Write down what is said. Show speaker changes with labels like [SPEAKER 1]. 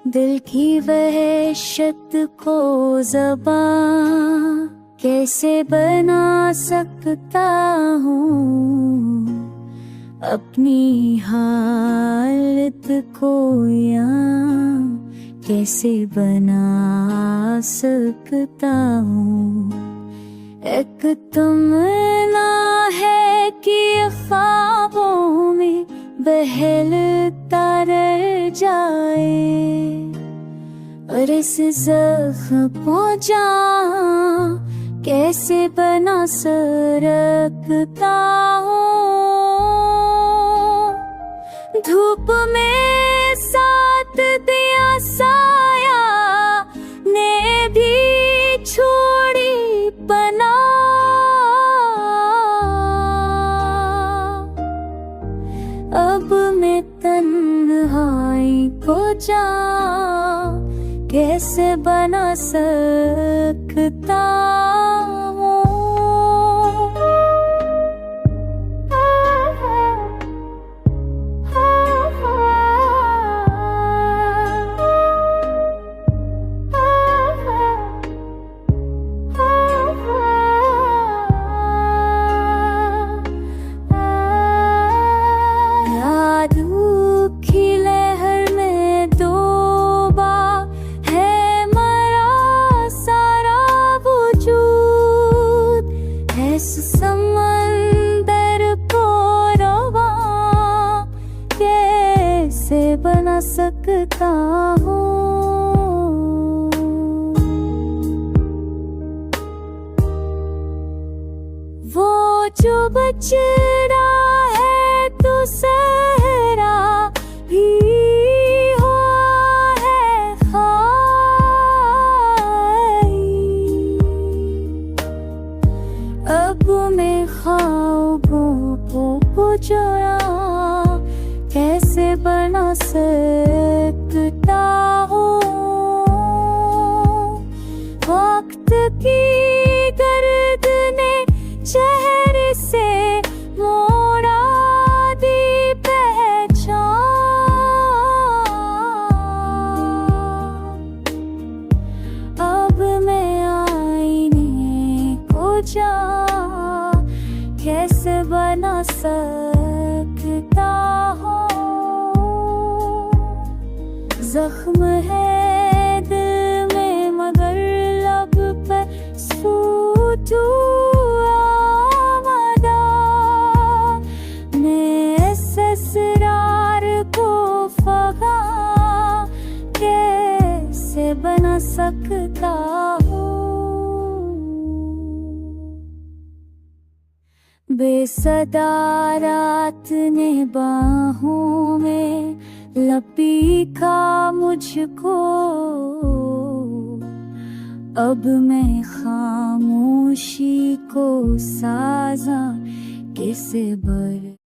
[SPEAKER 1] दिल की वहशत को ज़बां कैसे बना सकता हूँ, अपनी हालत को यहाँ कैसे बना सकता हूँ। एक तमन्ना है कि ख्वाबों में बहलता रह जाए, और इस ज़ख्म पहुँचा कैसे बना सकता हूँ। धूप में साथ दिया साया ने भी छोड़ी पना, अब मैं तन्हाई को जाऊं कैसे बना सकता हूँ। समंदर को रवा कैसे बना सकता हूँ। वो जो बचड़ा है तो सहरा ही मैं ख्वाबों को पुजरा कैसे बना सकता हूँ। वक्त की गर्द ने चेहरे से मोड़ा दी पहचान, अब मैं आईने को जा कैसे बना सकता हूँ। जख्म है दिल में मगर लब पर सूतू आमदा, मैं इस असरार को फगा कैसे बना सकता हूँ। बेसदा रात ने बाहों में लपीका मुझको, अब मैं खामोशी को साजा कैसे बर